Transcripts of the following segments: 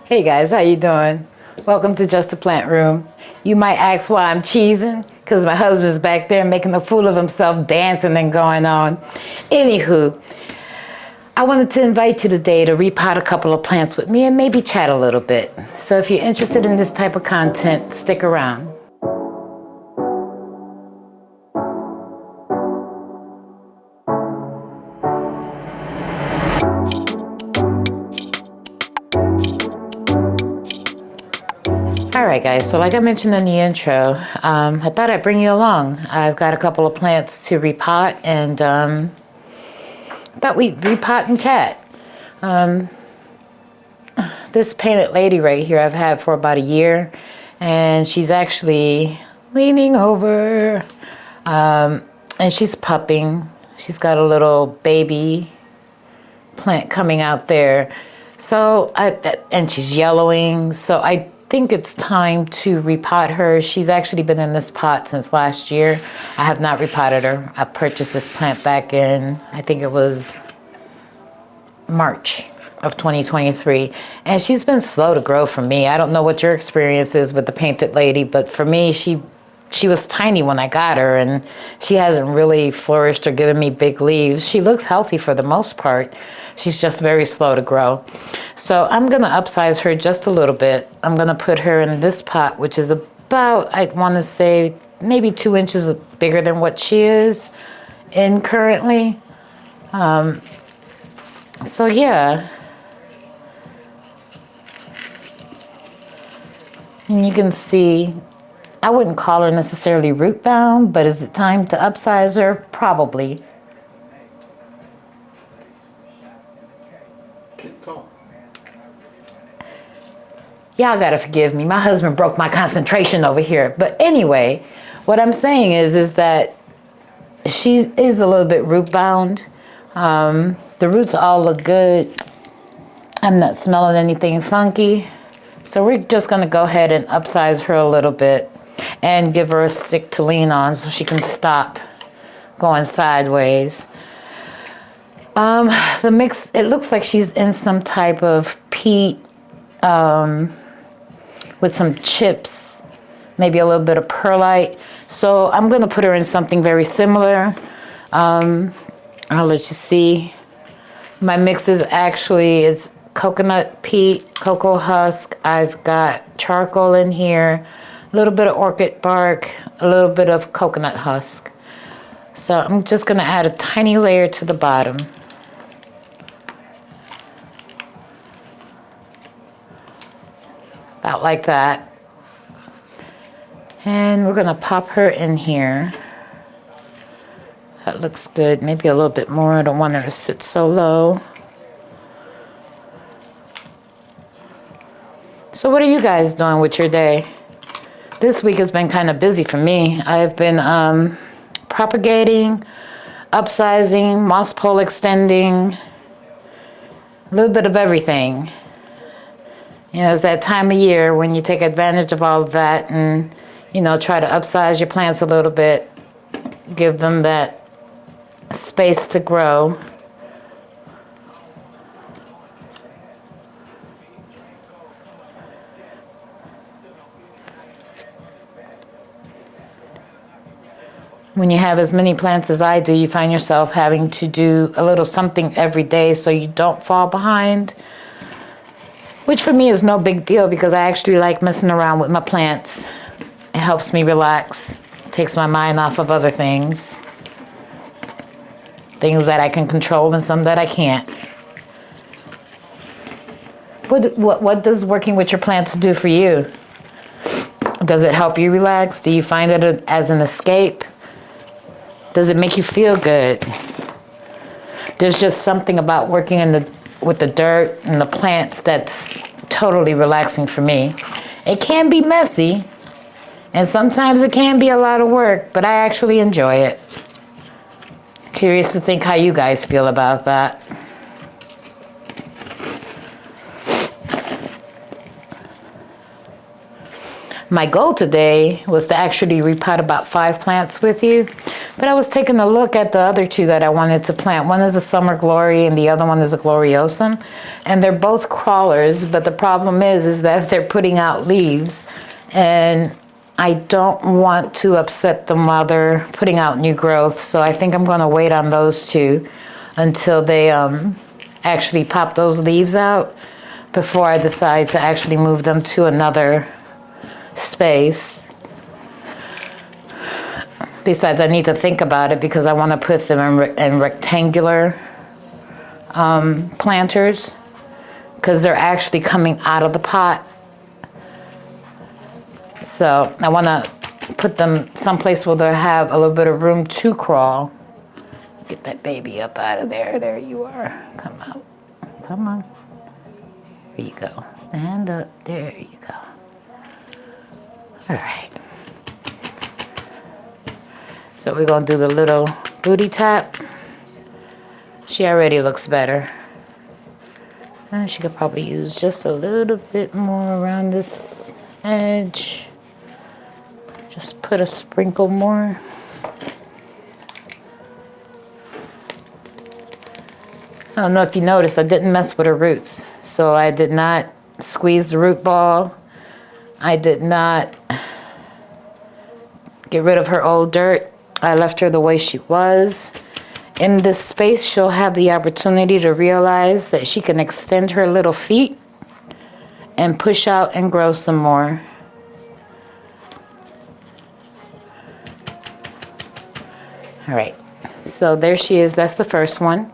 Hey guys, how you doing? Welcome to Just a Plant Room. You might ask why I'm cheesing, because my husband's back there making a fool of himself, dancing and going on. Anywho, I wanted to invite you today to repot a couple of plants with me and maybe chat a little bit. So if you're interested in this type of content, stick around. All right, guys, so like I mentioned in the intro, I thought I'd bring you along. I've got a couple of plants to repot, and thought we'd repot and chat. This painted lady right here I've had for about a year, and she's actually leaning over, and she's pupping. She's got a little baby plant coming out there. So, and she's yellowing, so I think it's time to repot her. She's actually been in this pot since last year. I have not repotted her. I purchased this plant back in, I think it was March of 2023. And she's been slow to grow for me. I don't know what your experience is with the painted lady, but for me, she was tiny when I got her, and she hasn't really flourished or given me big leaves. She looks healthy for the most part. She's just very slow to grow. So I'm gonna upsize her just a little bit. I'm gonna put her in this pot, which is about, I wanna say, maybe 2 inches bigger than what she is in currently. So yeah. And you can see, I wouldn't call her necessarily root bound, but is it time to upsize her? Probably. Y'all gotta forgive me. My husband broke my concentration over here. But anyway, what I'm saying is that she is a little bit root bound. The roots all look good. I'm not smelling anything funky. So we're just gonna go ahead and upsize her a little bit and give her a stick to lean on so she can stop going sideways. The mix, it looks like she's in some type of peat with some chips, maybe a little bit of perlite. So I'm gonna put her in something very similar. I'll let you see. My mix is actually, it's coconut peat, cocoa husk. I've got charcoal in here, a little bit of orchid bark, a little bit of coconut husk. So I'm just gonna add a tiny layer to the bottom. About like that. And we're gonna pop her in here. That looks good, maybe a little bit more. I don't want her to sit so low. So what are you guys doing with your day? This week has been kind of busy for me. I've been propagating, upsizing, moss pole extending, a little bit of everything. You know, it's that time of year when you take advantage of all of that and, you know, try to upsize your plants a little bit, give them that space to grow. When you have as many plants as I do, you find yourself having to do a little something every day so you don't fall behind, which for me is no big deal because I actually like messing around with my plants. It helps me relax, takes my mind off of other things that I can control and some that I can't. What does working with your plants do for you? Does it help you relax? Do you find it as an escape? Does it make you feel good? There's just something about working with the dirt and the plants that's totally relaxing for me. It can be messy, and sometimes it can be a lot of work, but I actually enjoy it. Curious to think how you guys feel about that. My goal today was to actually repot about 5 plants with you. But I was taking a look at the other two that I wanted to plant. One is a Summer Glory and the other one is a Gloriosum. And they're both crawlers, but the problem is that they're putting out leaves. And I don't want to upset them while they're putting out new growth. So I think I'm going to wait on those two until they actually pop those leaves out before I decide to actually move them to another space. Besides, I need to think about it because I want to put them in rectangular planters because they're actually coming out of the pot. So I want to put them someplace where they'll have a little bit of room to crawl. Get that baby up out of there. There you are. Come out. Come on. There you go. Stand up. There you go. All right. So we're going to do the little booty tap. She already looks better. And she could probably use just a little bit more around this edge. Just put a sprinkle more. I don't know if you noticed, I didn't mess with her roots. So I did not squeeze the root ball. I did not get rid of her old dirt. I left her the way she was. In this space, she'll have the opportunity to realize that she can extend her little feet and push out and grow some more. All right, so there she is. That's the first one.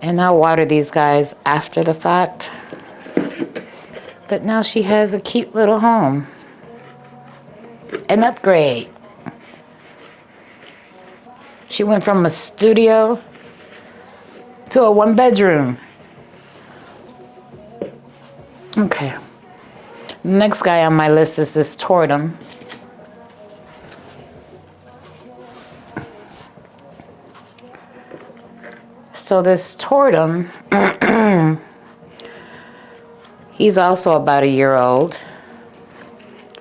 And I'll water these guys after the fact. But now she has a cute little home. An upgrade. She went from a studio to a one-bedroom. Okay. Next guy on my list is this tortum. So this tortum, he's also about a year old.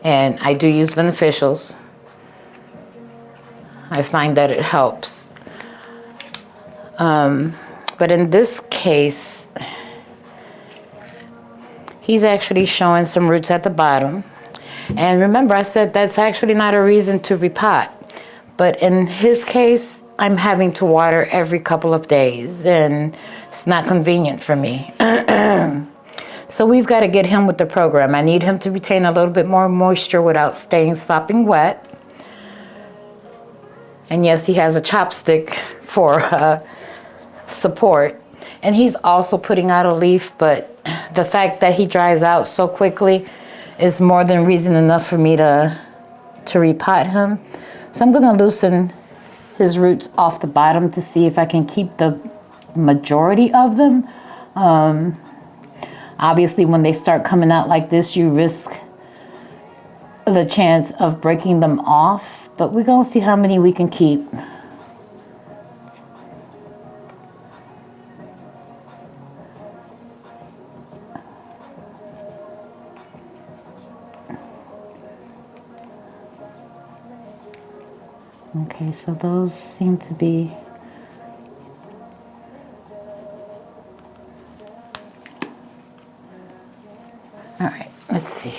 And I do use beneficials. I find that it helps. But in this case, he's actually showing some roots at the bottom. And remember, I said that's actually not a reason to repot. But in his case, I'm having to water every couple of days, and it's not convenient for me. So we've got to get him with the program. I need him to retain a little bit more moisture without staying sopping wet. And yes, he has a chopstick for support. And he's also putting out a leaf, but the fact that he dries out so quickly is more than reason enough for me to repot him. So I'm going to loosen his roots off the bottom to see if I can keep the majority of them. Obviously, when they start coming out like this, you risk the chance of breaking them off, but we're going to see how many we can keep. Okay, so those seem to be all right. Let's see.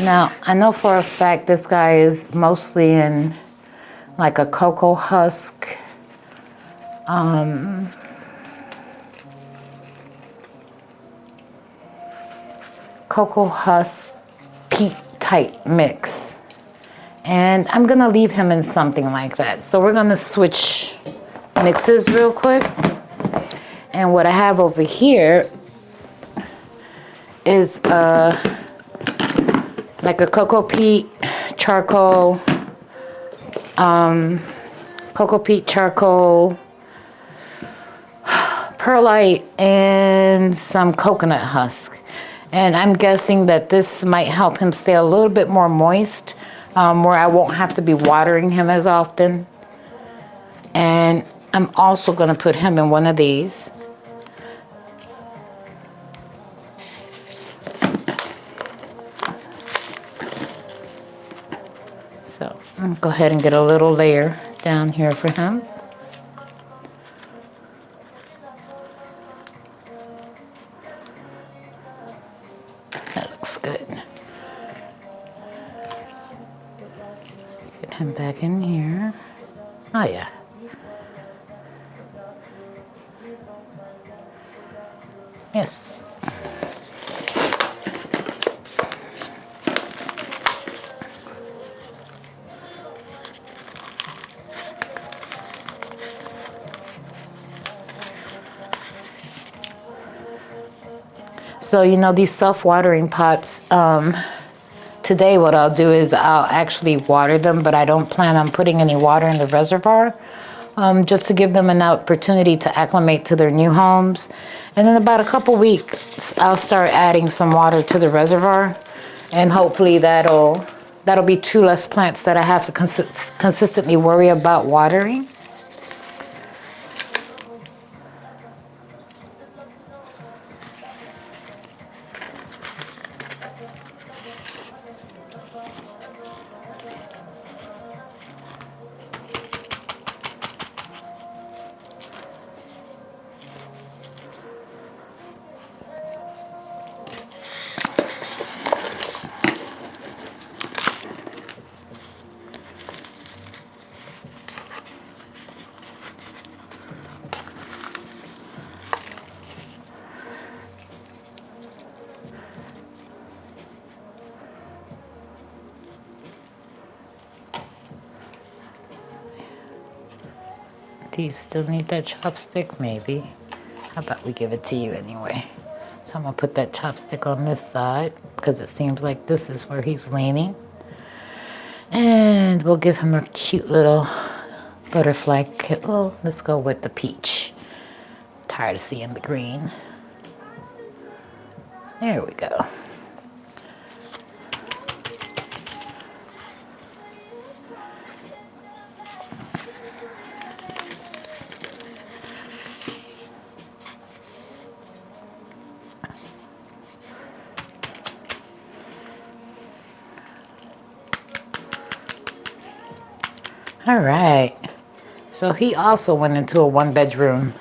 Now, I know for a fact this guy is mostly in like a cocoa husk. Cocoa husk peat type mix. And I'm going to leave him in something like that. So we're going to switch mixes real quick. And what I have over here is like a cocoa peat charcoal, perlite, and some coconut husk. And I'm guessing that this might help him stay a little bit more moist, where I won't have to be watering him as often. And I'm also going to put him in one of these. So I'm going to go ahead and get a little layer down here for him. That looks good. Get him back in here. Oh yeah. Yes. So, you know, these self-watering pots, today what I'll do is I'll actually water them, but I don't plan on putting any water in the reservoir, just to give them an opportunity to acclimate to their new homes. And in about a couple weeks, I'll start adding some water to the reservoir, and hopefully that'll be 2 less plants that I have to consistently worry about watering. Do you still need that chopstick? Maybe. How about we give it to you anyway? So I'm gonna put that chopstick on this side because it seems like this is where he's leaning. And we'll give him a cute little butterfly kit. Well, let's go with the peach. I'm tired of seeing the green. There we go. All right, so he also went into a 1-bedroom.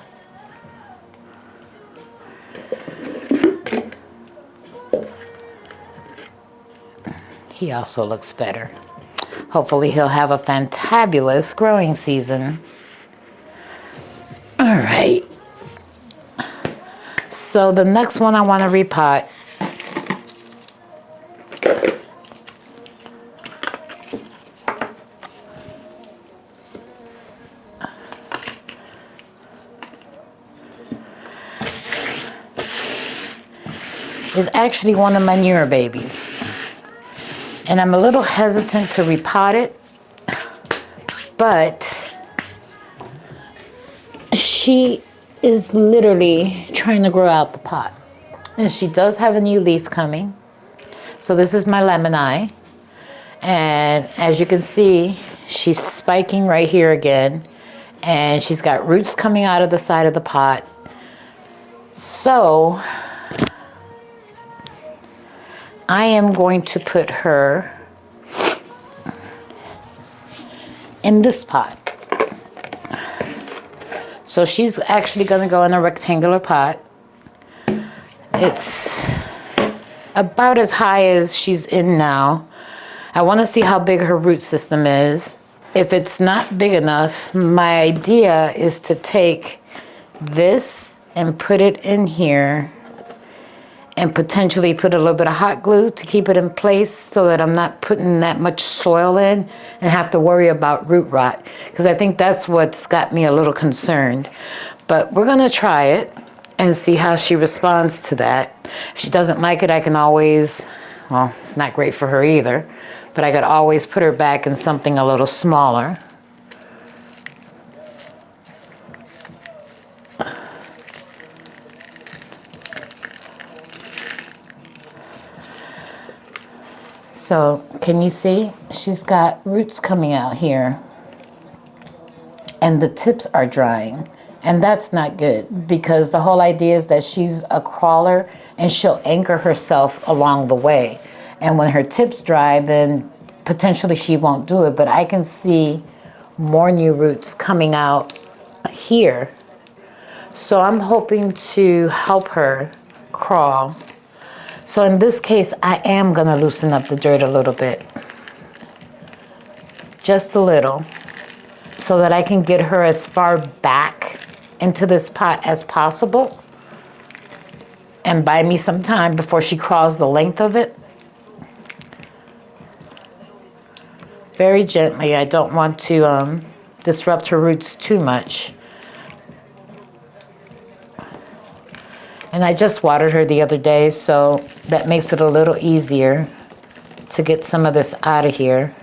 He also looks better. Hopefully he'll have a fantabulous growing season. All right, so the next one I want to repot is actually one of my newer babies. And I'm a little hesitant to repot it, but she is literally trying to grow out the pot. And she does have a new leaf coming. So this is my lemon eye. And as you can see, she's spiking right here again. And she's got roots coming out of the side of the pot. So I am going to put her in this pot. So she's actually going to go in a rectangular pot. It's about as high as she's in now. I want to see how big her root system is. If it's not big enough, my idea is to take this and put it in here and potentially put a little bit of hot glue to keep it in place so that I'm not putting that much soil in and have to worry about root rot, because I think that's what's got me a little concerned. But we're gonna try it and see how she responds to that. If she doesn't like it, I can always, well, it's not great for her either, but I could always put her back in something a little smaller. So can you see? She's got roots coming out here and the tips are drying, and that's not good because the whole idea is that she's a crawler and she'll anchor herself along the way. And when her tips dry, then potentially she won't do it. But I can see more new roots coming out here. So I'm hoping to help her crawl. So in this case, I am gonna loosen up the dirt a little bit. Just a little. So that I can get her as far back into this pot as possible. And buy me some time before she crawls the length of it. Very gently. I don't want to disrupt her roots too much. And I just watered her the other day, so that makes it a little easier to get some of this out of here.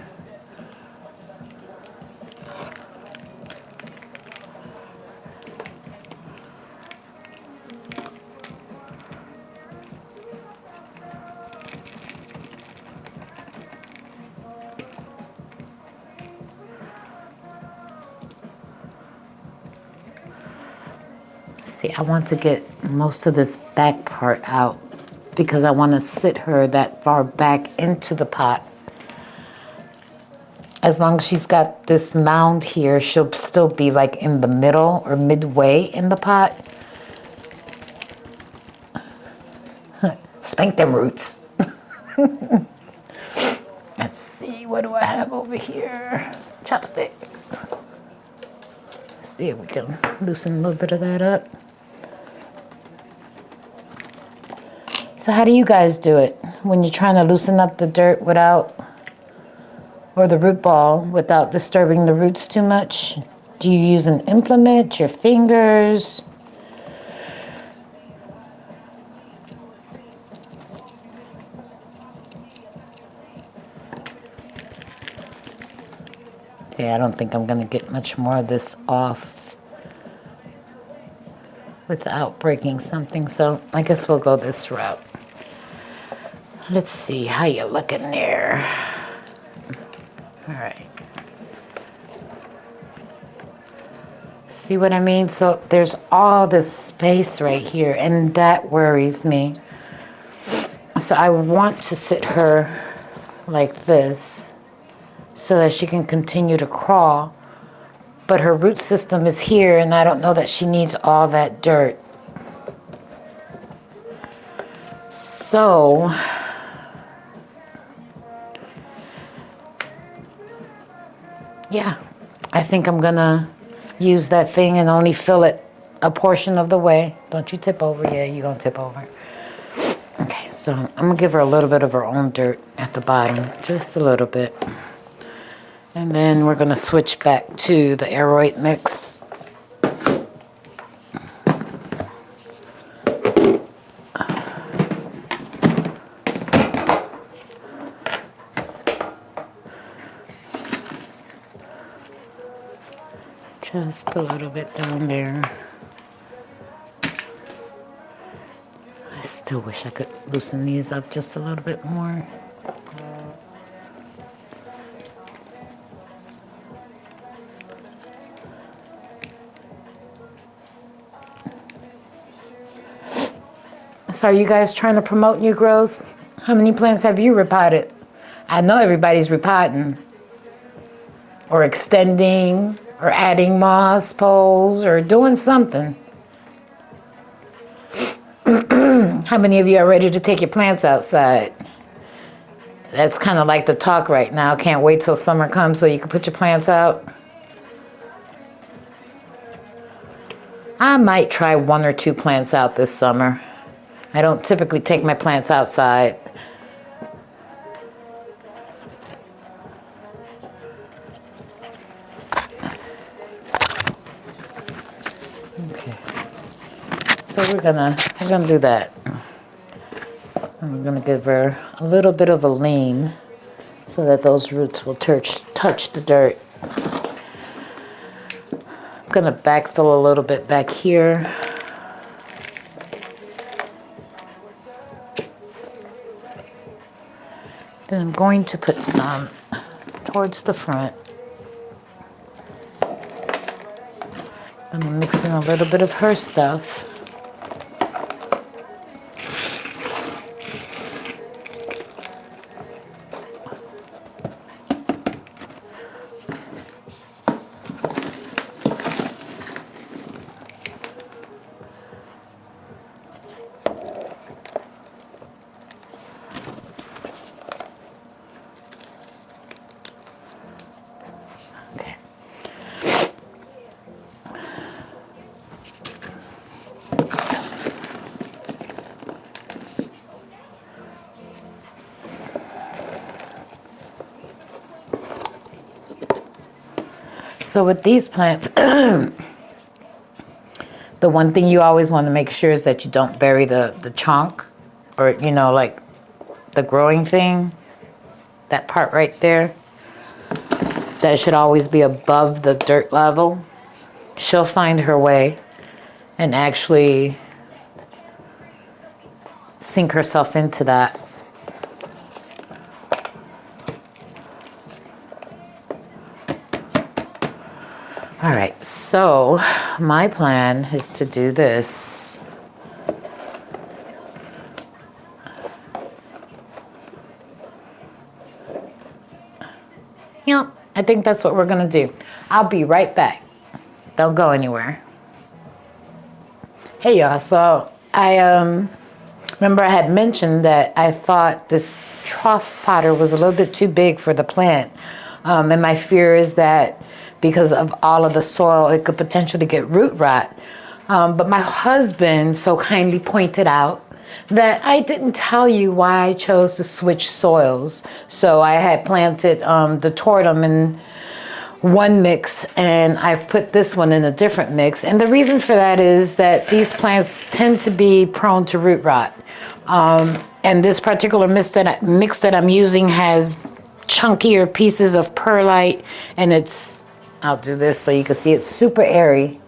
See, I want to get most of this back part out because I want to sit her that far back into the pot. As long as she's got this mound here, she'll still be like in the middle or midway in the pot. Spank them roots. Let's see, what do I have over here? Chopstick. Let's see if we can loosen a little bit of that up. So how do you guys do it when you're trying to loosen up the dirt without, or the root ball without disturbing the roots too much? Do you use an implement, your fingers? Yeah, I don't think I'm gonna get much more of this off without breaking something, so I guess we'll go this route. Let's see how you looking there. All right. See what I mean? So there's all this space right here, and that worries me. So I want to sit her like this so that she can continue to crawl, but her root system is here, and I don't know that she needs all that dirt. So yeah, I think I'm gonna use that thing and only fill it a portion of the way. Don't you tip over? Yeah, you're gonna tip over. Okay, so I'm gonna give her a little bit of her own dirt at the bottom, just a little bit. And then we're gonna switch back to the aeroid mix. Just a little bit down there. I still wish I could loosen these up just a little bit more. So are you guys trying to promote new growth? How many plants have you repotted? I know everybody's repotting or extending or adding moss poles or doing something. How many of you are ready to take your plants outside? That's kind of like the talk right now. Can't wait till summer comes so you can put your plants out. I might try 1 or 2 plants out this summer. I don't typically take my plants outside. Okay. So we're gonna do that. I'm gonna give her a little bit of a lean so that those roots will touch the dirt. I'm gonna backfill a little bit back here. Then I'm going to put some towards the front. I'm mixing a little bit of her stuff. So with these plants, the one thing you always want to make sure is that you don't bury the chunk, or, you know, like the growing thing, that part right there. That should always be above the dirt level. She'll find her way and actually sink herself into that. All right, so my plan is to do this. Yep, I think that's what we're gonna do. I'll be right back. Don't go anywhere. Hey y'all, so I remember I had mentioned that I thought this trough potter was a little bit too big for the plant. And my fear is that because of all of the soil, it could potentially get root rot. But my husband so kindly pointed out that I didn't tell you why I chose to switch soils. So I had planted the tortum in one mix, and I've put this one in a different mix. And the reason for that is that these plants tend to be prone to root rot. And this particular mix that I'm using has chunkier pieces of perlite, and I'll do this so you can see it's super airy.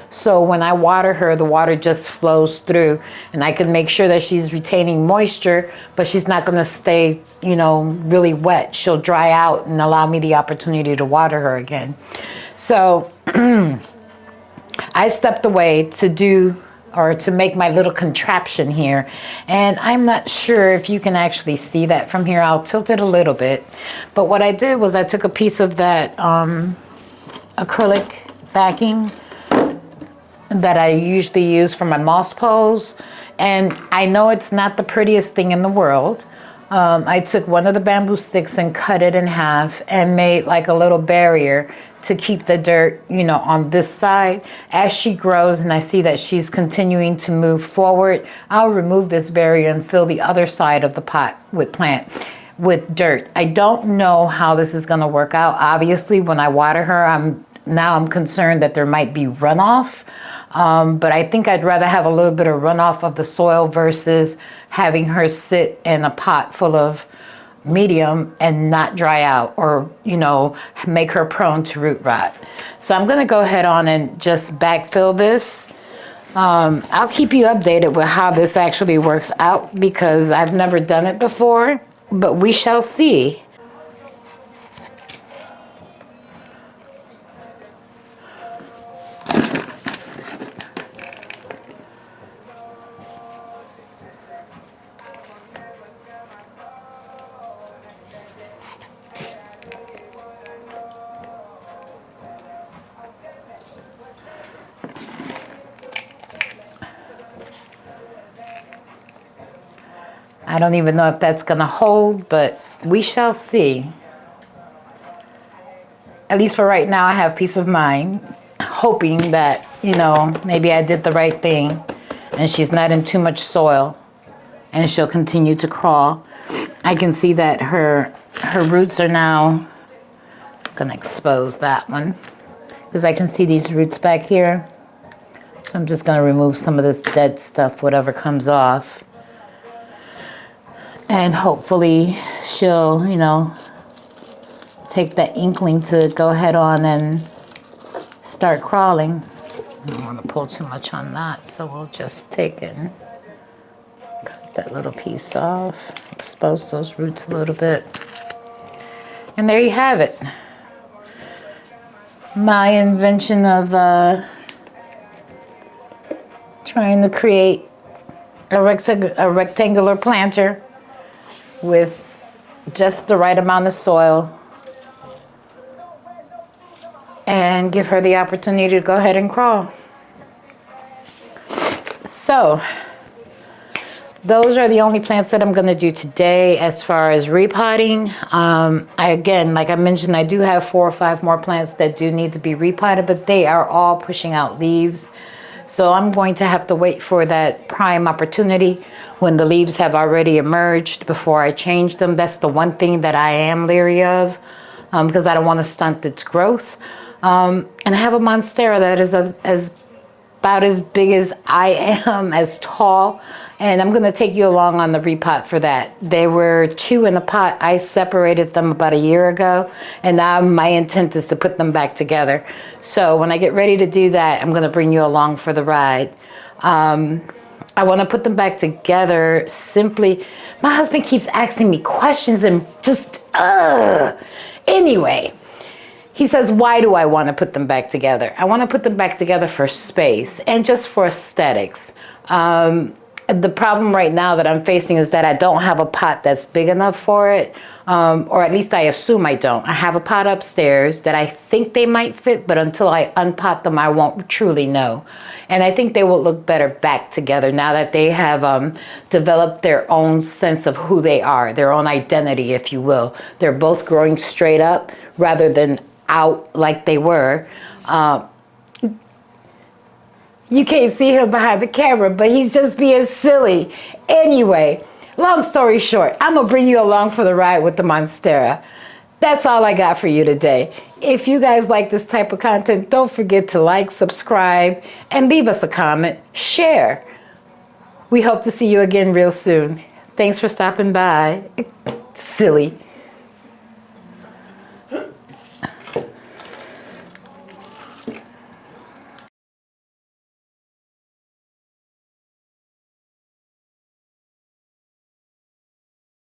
So when I water her, the water just flows through, and I can make sure that she's retaining moisture, but she's not going to stay, you know, really wet. She'll dry out and allow me the opportunity to water her again. So I stepped away to make my little contraption here. And I'm not sure if you can actually see that from here. I'll tilt it a little bit. But what I did was I took a piece of that acrylic backing that I usually use for my moss poles. And I know it's not the prettiest thing in the world. I took one of the bamboo sticks and cut it in half and made like a little barrier to keep the dirt, you know, on this side. As she grows and I see that she's continuing to move forward, I'll remove this barrier and fill the other side of the pot with dirt. I don't know how this is gonna work out. Obviously, when I water her, I'm concerned that there might be runoff. But I think I'd rather have a little bit of runoff of the soil versus having her sit in a pot full of medium and not dry out, or, you know, make her prone to root rot. So I'm gonna go ahead on and just backfill this. I'll keep you updated with how this actually works out, because I've never done it before, but we shall see. I don't even know if that's gonna hold, but we shall see. At least for right now, I have peace of mind, hoping that, you know, maybe I did the right thing and she's not in too much soil and she'll continue to crawl. I can see that her roots are now, I'm gonna expose that one because I can see these roots back here. So I'm just gonna remove some of this dead stuff, whatever comes off. And hopefully she'll, you know, take that inkling to go ahead on and start crawling. I don't want to pull too much on that, so we'll just take it and cut that little piece off, expose those roots a little bit. And there you have it. My invention of trying to create a rectangular planter with just the right amount of soil and give her the opportunity to go ahead and crawl. So those are the only plants that I'm going to do today as far as repotting. Again, like I mentioned, I do have 4 or 5 more plants that do need to be repotted, but they are all pushing out leaves. So I'm going to have to wait for that prime opportunity when the leaves have already emerged before I change them. That's the one thing that I am leery of, because I don't want to stunt its growth. And I have a monstera that is about as big as I am, as tall. And I'm going to take you along on the repot for that. There were 2 in a pot. I separated them about a year ago. And now my intent is to put them back together. So when I get ready to do that, I'm going to bring you along for the ride. I want to put them back together simply. My husband keeps asking me questions and just, Anyway, he says, why do I want to put them back together? I want to put them back together for space and just for aesthetics. The problem right now that I'm facing is that I don't have a pot that's big enough for it, or at least I assume I don't. I have a pot upstairs that I think they might fit, but until I unpot them, I won't truly know. And I think they will look better back together now that they have developed their own sense of who they are, their own identity, if you will. They're both growing straight up rather than out like they were. You can't see him behind the camera, but he's just being silly. Anyway, long story short, I'm going to bring you along for the ride with the monstera. That's all I got for you today. If you guys like this type of content, don't forget to like, subscribe, and leave us a comment. Share. We hope to see you again real soon. Thanks for stopping by. Silly.